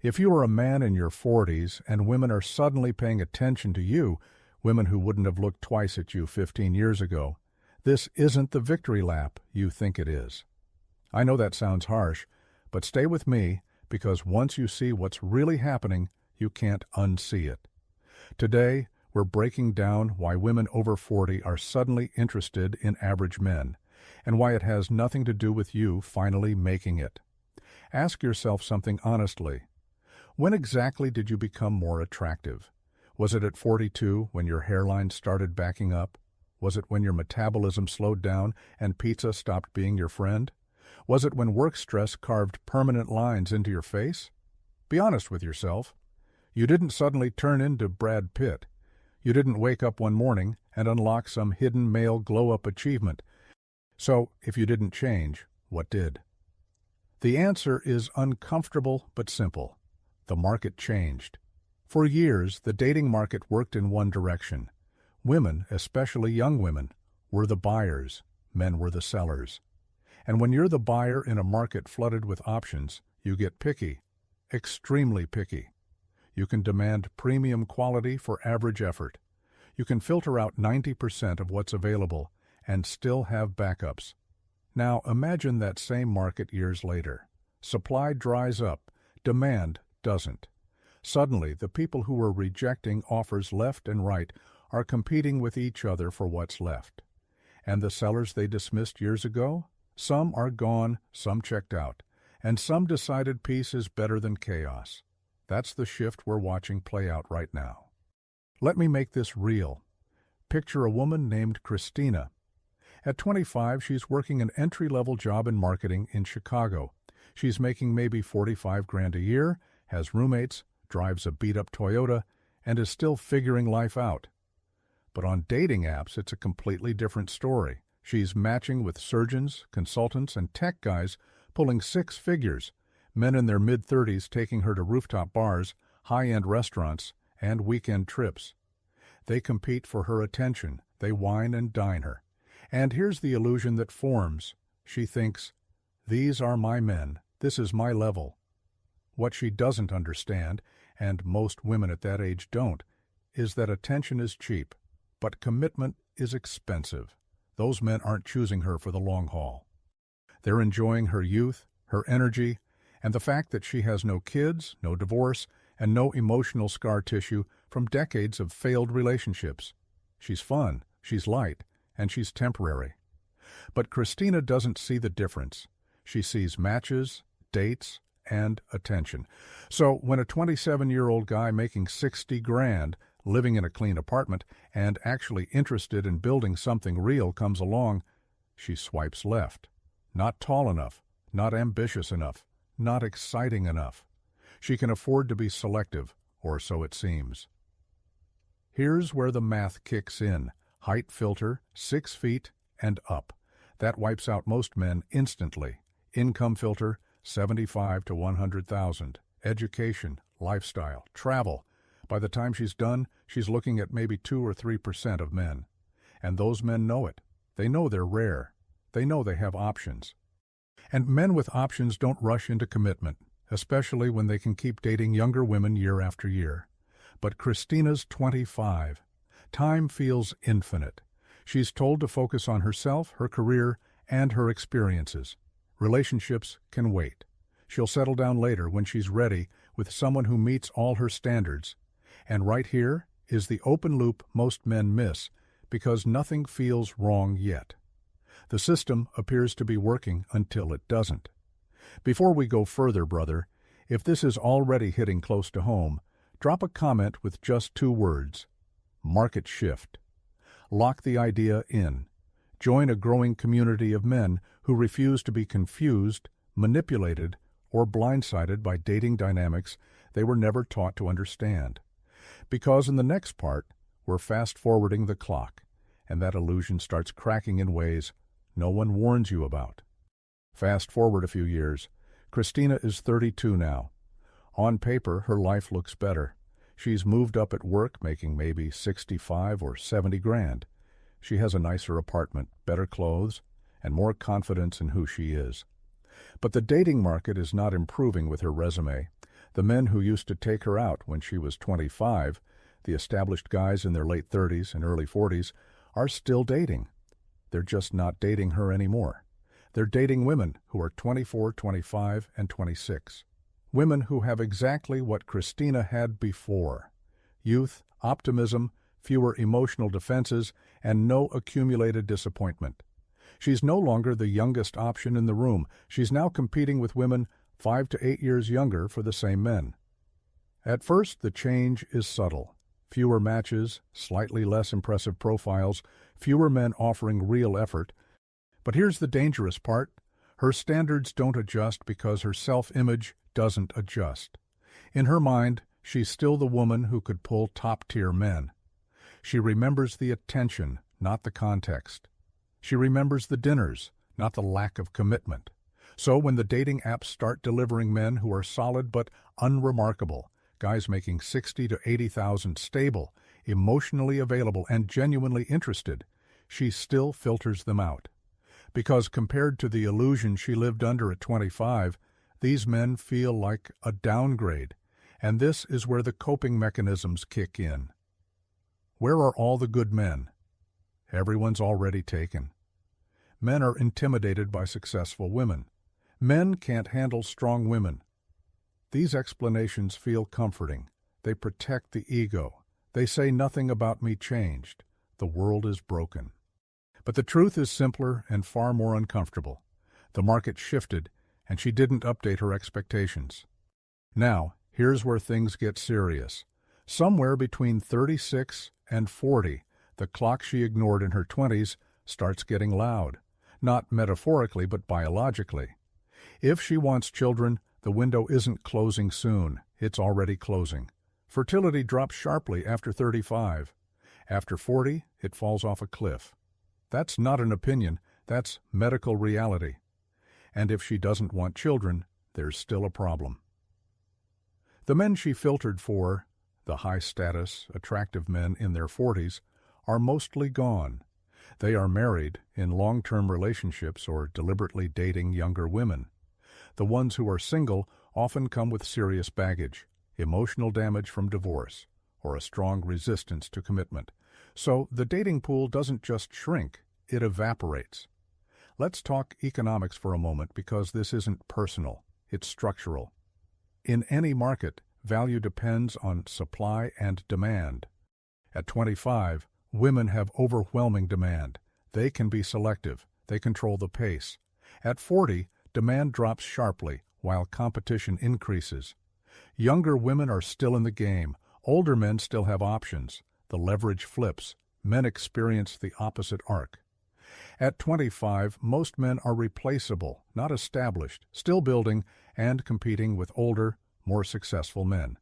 If you are a man in your 40s and women are suddenly paying attention to you, women who wouldn't have looked twice at you 15 years ago, this isn't the victory lap you think it is. I know that sounds harsh, but stay with me because once you see what's really happening, you can't unsee it. Today, we're breaking down why women over 40 are suddenly interested in average men, and why it has nothing to do with you finally making it. Ask yourself something honestly. When exactly did you become more attractive? Was it at 42 when your hairline started backing up? Was it when your metabolism slowed down and pizza stopped being your friend? Was it when work stress carved permanent lines into your face? Be honest with yourself. You didn't suddenly turn into Brad Pitt. You didn't wake up one morning and unlock some hidden male glow-up achievement. So, if you didn't change, what did? The answer is uncomfortable but simple. The market changed. For years, the dating market worked in one direction. Women, especially young women, were the buyers, men were the sellers. And when you're the buyer in a market flooded with options, you get picky, extremely picky. You can demand premium quality for average effort. You can filter out 90% of what's available and still have backups. Now imagine that same market years later. Supply dries up, demand doesn't. Suddenly, the people who were rejecting offers left and right are competing with each other for what's left. And the sellers they dismissed years ago? Some are gone, some checked out, and some decided peace is better than chaos. That's the shift we're watching play out right now. Let me make this real. Picture a woman named Christina. At 25, she's working an entry-level job in marketing in Chicago. She's making maybe 45 grand a year, has roommates, drives a beat-up Toyota, and is still figuring life out. But on dating apps, it's a completely different story. She's matching with surgeons, consultants, and tech guys pulling six figures, men in their mid-30s taking her to rooftop bars, high-end restaurants, and weekend trips. They compete for her attention. They wine and dine her. And here's the illusion that forms. She thinks, these are my men. This is my level. What she doesn't understand, and most women at that age don't, is that attention is cheap, but commitment is expensive. Those men aren't choosing her for the long haul. They're enjoying her youth, her energy, and the fact that she has no kids, no divorce, and no emotional scar tissue from decades of failed relationships. She's fun, she's light, and she's temporary. But Christina doesn't see the difference. She sees matches, dates, and attention. So when a 27-year-old guy making 60 grand, living in a clean apartment, and actually interested in building something real comes along, she swipes left. Not tall enough, not ambitious enough, not exciting enough. She can afford to be selective, or so it seems. Here's where the math kicks in. Height filter, 6 feet and up. That wipes out most men instantly. Income filter, 75 to 100,000. Education, lifestyle, travel. By the time she's done, she's looking at maybe 2 or 3% of men. And those men know it. They know they're rare. They know they have options. And men with options don't rush into commitment, especially when they can keep dating younger women year after year. But Christina's 25. Time feels infinite. She's told to focus on herself, her career, and her experiences. Relationships can wait. She'll settle down later when she's ready with someone who meets all her standards. And right here is the open loop most men miss, because nothing feels wrong yet. The system appears to be working until it doesn't. Before we go further, brother, if this is already hitting close to home, drop a comment with just 2 words. Market shift. Lock the idea in. Join a growing community of men who refuse to be confused, manipulated, or blindsided by dating dynamics they were never taught to understand. Because in the next part, we're fast-forwarding the clock, and that illusion starts cracking in ways no one warns you about. Fast forward a few years. Christina is 32 now. On paper, her life looks better. She's moved up at work, making maybe 65 or 70 grand. She has a nicer apartment, better clothes, and more confidence in who she is. But the dating market is not improving with her resume. The men who used to take her out when she was 25, the established guys in their late 30s and early 40s, are still dating. They're just not dating her anymore. They're dating women who are 24, 25, and 26. Women who have exactly what Christina had before: youth, optimism, fewer emotional defenses, and no accumulated disappointment. She's no longer the youngest option in the room. She's now competing with women 5 to 8 years younger for the same men. At first, the change is subtle. Fewer matches, slightly less impressive profiles, fewer men offering real effort. But here's the dangerous part. Her standards don't adjust because her self-image doesn't adjust. In her mind, she's still the woman who could pull top-tier men. She remembers the attention, not the context. She remembers the dinners, not the lack of commitment. So when the dating apps start delivering men who are solid but unremarkable, guys making 60 to 80,000 stable, emotionally available, and genuinely interested, she still filters them out. Because compared to the illusion she lived under at 25, these men feel like a downgrade, and this is where the coping mechanisms kick in. Where are all the good men? Everyone's already taken. Men are intimidated by successful women. Men can't handle strong women. These explanations feel comforting. They protect the ego. They say nothing about me changed. The world is broken. But the truth is simpler and far more uncomfortable. The market shifted, and she didn't update her expectations. Now, here's where things get serious. Somewhere between 36 and 40, the clock she ignored in her 20s starts getting loud. Not metaphorically, but biologically. If she wants children, the window isn't closing soon. It's already closing. Fertility drops sharply after 35. After 40, it falls off a cliff. That's not an opinion. That's medical reality. And if she doesn't want children, there's still a problem. The men she filtered for, the high-status, attractive men in their 40s, are mostly gone. They are married, in long-term relationships, or deliberately dating younger women. The ones who are single often come with serious baggage, emotional damage from divorce, or a strong resistance to commitment. So the dating pool doesn't just shrink, it evaporates. Let's talk economics for a moment, because this isn't personal, it's structural. In any market, value depends on supply and demand. At 25, women have overwhelming demand. They can be selective. They control the pace. At 40, demand drops sharply while competition increases. Younger women are still in the game. Older men still have options. The leverage flips. Men experience the opposite arc. At 25, most men are replaceable, not established, still building and competing with older, more successful men.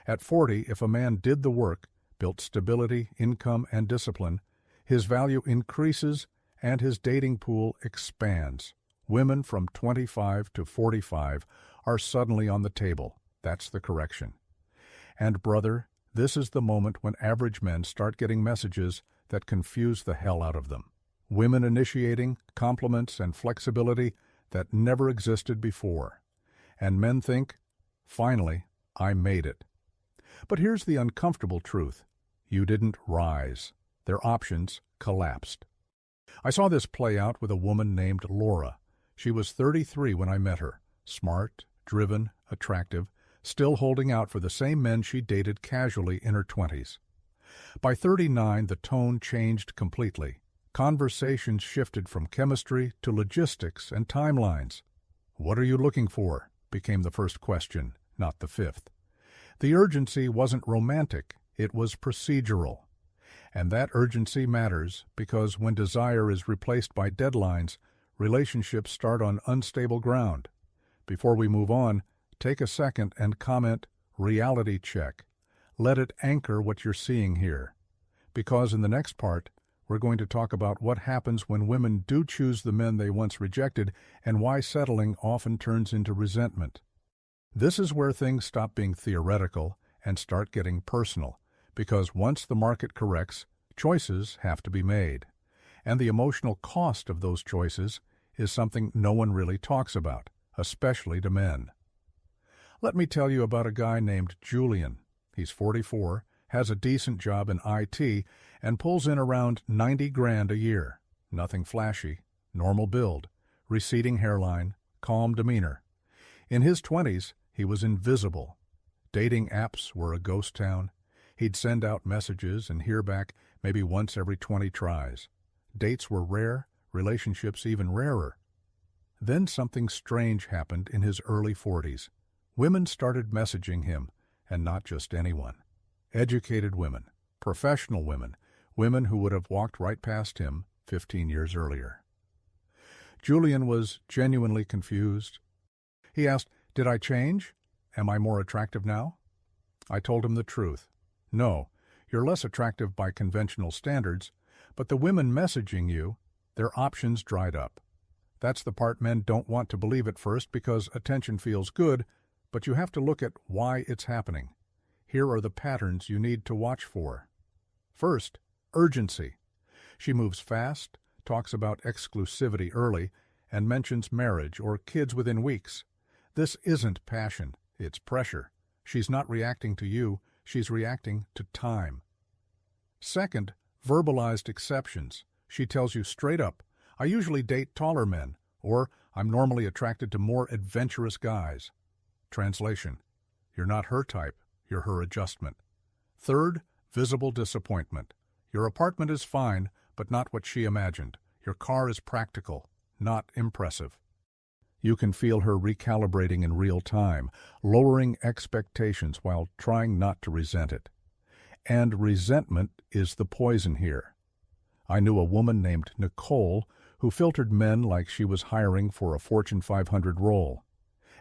At 40, if a man did the work, built stability, income, and discipline, his value increases and his dating pool expands. Women from 25 to 45 are suddenly on the table. That's the correction. And brother, this is the moment when average men start getting messages that confuse the hell out of them. Women initiating compliments and flexibility that never existed before. And men think, finally, I made it. But here's the uncomfortable truth. You didn't rise. Their options collapsed. I saw this play out with a woman named Laura. She was 33 when I met her. Smart, driven, attractive, still holding out for the same men she dated casually in her 20s. By 39, the tone changed completely. Conversations shifted from chemistry to logistics and timelines. "What are you looking for?" became the first question, not the fifth. The urgency wasn't romantic, it was procedural. And that urgency matters because when desire is replaced by deadlines, relationships start on unstable ground. Before we move on, take a second and comment, reality check. Let it anchor what you're seeing here. Because in the next part, we're going to talk about what happens when women do choose the men they once rejected and why settling often turns into resentment. This is where things stop being theoretical and start getting personal, because once the market corrects, choices have to be made. And the emotional cost of those choices is something no one really talks about, especially to men. Let me tell you about a guy named Julian. He's 44, has a decent job in IT, and pulls in around 90 grand a year. Nothing flashy, normal build, receding hairline, calm demeanor. In his 20s, he was invisible. Dating apps were a ghost town. He'd send out messages and hear back maybe once every 20 tries. Dates were rare, relationships even rarer. Then something strange happened in his early 40s. Women started messaging him, and not just anyone. Educated women, professional women, women who would have walked right past him 15 years earlier. Julian was genuinely confused. He asked, "Did I change? Am I more attractive now?" I told him the truth. No, you're less attractive by conventional standards, but the women messaging you, their options dried up. That's the part men don't want to believe at first because attention feels good, but you have to look at why it's happening. Here are the patterns you need to watch for. First, urgency. She moves fast, talks about exclusivity early, and mentions marriage or kids within weeks. This isn't passion, it's pressure. She's not reacting to you, she's reacting to time. Second, verbalized exceptions. She tells you straight up, "I usually date taller men," or "I'm normally attracted to more adventurous guys." Translation: you're not her type, you're her adjustment. Third, visible disappointment. Your apartment is fine, but not what she imagined. Your car is practical, not impressive. You can feel her recalibrating in real time, lowering expectations while trying not to resent it. And resentment is the poison here. I knew a woman named Nicole who filtered men like she was hiring for a Fortune 500 role.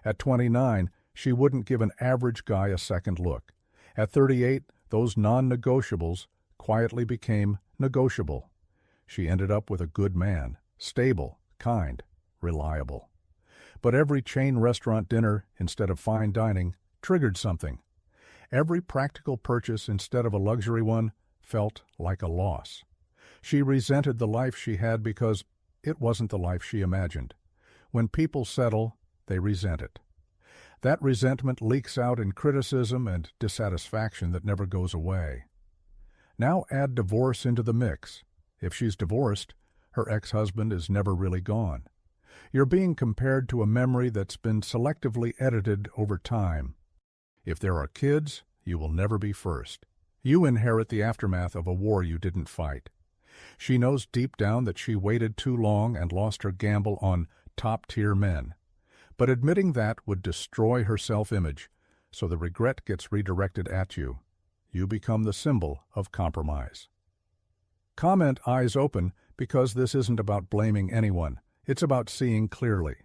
At 29, she wouldn't give an average guy a second look. At 38, those non-negotiables quietly became negotiable. She ended up with a good man, stable, kind, reliable. But every chain restaurant dinner instead of fine dining triggered something. Every practical purchase instead of a luxury one felt like a loss. She resented the life she had because it wasn't the life she imagined. When people settle, they resent it. That resentment leaks out in criticism and dissatisfaction that never goes away. Now add divorce into the mix. If she's divorced, her ex-husband is never really gone. You're being compared to a memory that's been selectively edited over time. If there are kids, you will never be first. You inherit the aftermath of a war you didn't fight. She knows deep down that she waited too long and lost her gamble on top-tier men. But admitting that would destroy her self-image, so the regret gets redirected at you. You become the symbol of compromise. Comment eyes open because this isn't about blaming anyone. It's about seeing clearly.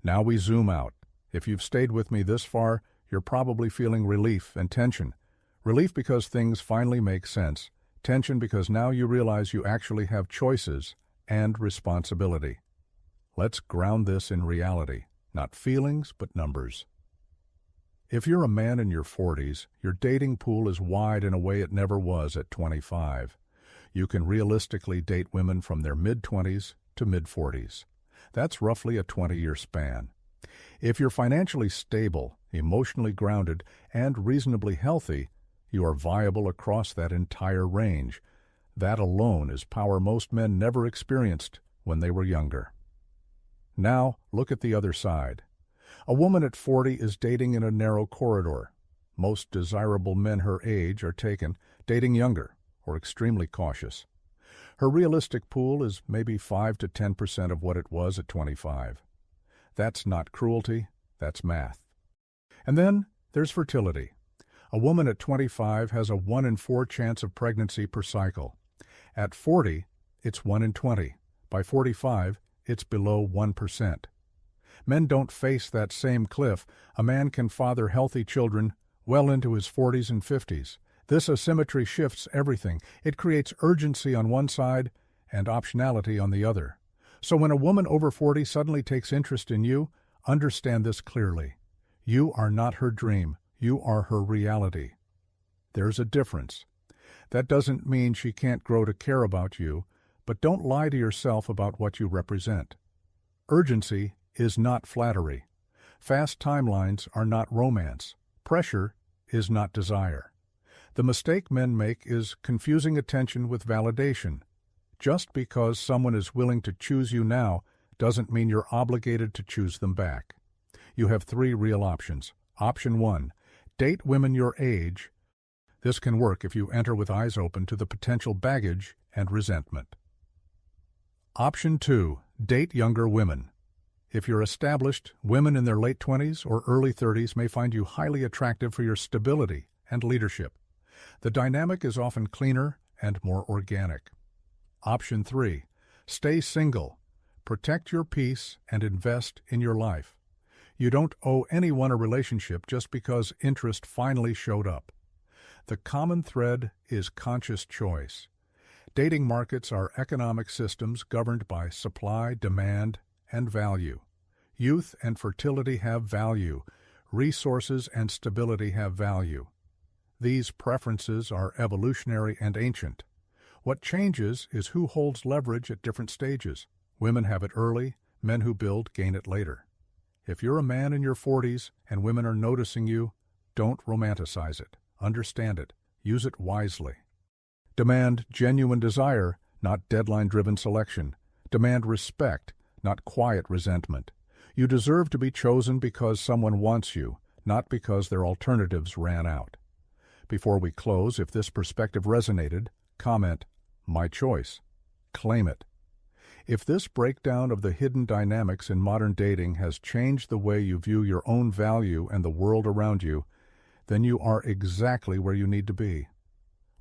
Now we zoom out. If you've stayed with me this far, you're probably feeling relief and tension. Relief because things finally make sense. Tension because now you realize you actually have choices and responsibility. Let's ground this in reality, not feelings, but numbers. If you're a man in your 40s, your dating pool is wide in a way it never was at 25. You can realistically date women from their mid-20s to mid-40s. That's roughly a 20-year span. If you're financially stable, emotionally grounded, and reasonably healthy, you are viable across that entire range. That alone is power most men never experienced when they were younger. Now, look at the other side. A woman at 40 is dating in a narrow corridor. Most desirable men her age are taken, dating younger, or extremely cautious. Her realistic pool is maybe 5 to 10% of what it was at 25. That's not cruelty, that's math. And then there's fertility. A woman at 25 has a 1 in 4 chance of pregnancy per cycle. At 40, it's 1 in 20. By 45, it's below 1%. Men don't face that same cliff. A man can father healthy children well into his 40s and 50s. This asymmetry shifts everything. It creates urgency on one side and optionality on the other. So when a woman over 40 suddenly takes interest in you, understand this clearly. You are not her dream. You are her reality. There's a difference. That doesn't mean she can't grow to care about you, but don't lie to yourself about what you represent. Urgency is not flattery. Fast timelines are not romance. Pressure is not desire. The mistake men make is confusing attention with validation. Just because someone is willing to choose you now doesn't mean you're obligated to choose them back. You have 3 real options. Option 1, date women your age. This can work if you enter with eyes open to the potential baggage and resentment. Option 2, date younger women. If you're established, women in their late 20s or early 30s may find you highly attractive for your stability and leadership. The dynamic is often cleaner and more organic. Option 3, stay single. Protect your peace and invest in your life. You don't owe anyone a relationship just because interest finally showed up. The common thread is conscious choice. Dating markets are economic systems governed by supply, demand, and value. Youth and fertility have value. Resources and stability have value. These preferences are evolutionary and ancient. What changes is who holds leverage at different stages. Women have it early, men who build gain it later. If you're a man in your 40s and women are noticing you, don't romanticize it. Understand it. Use it wisely. Demand genuine desire, not deadline-driven selection. Demand respect, not quiet resentment. You deserve to be chosen because someone wants you, not because their alternatives ran out. Before we close, if this perspective resonated, comment, "My choice." Claim it. If this breakdown of the hidden dynamics in modern dating has changed the way you view your own value and the world around you, then you are exactly where you need to be.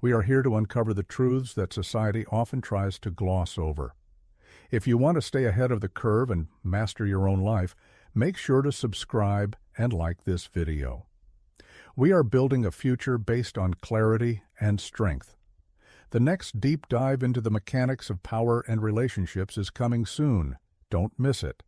We are here to uncover the truths that society often tries to gloss over. If you want to stay ahead of the curve and master your own life, make sure to subscribe and like this video. We are building a future based on clarity and strength. The next deep dive into the mechanics of power and relationships is coming soon. Don't miss it.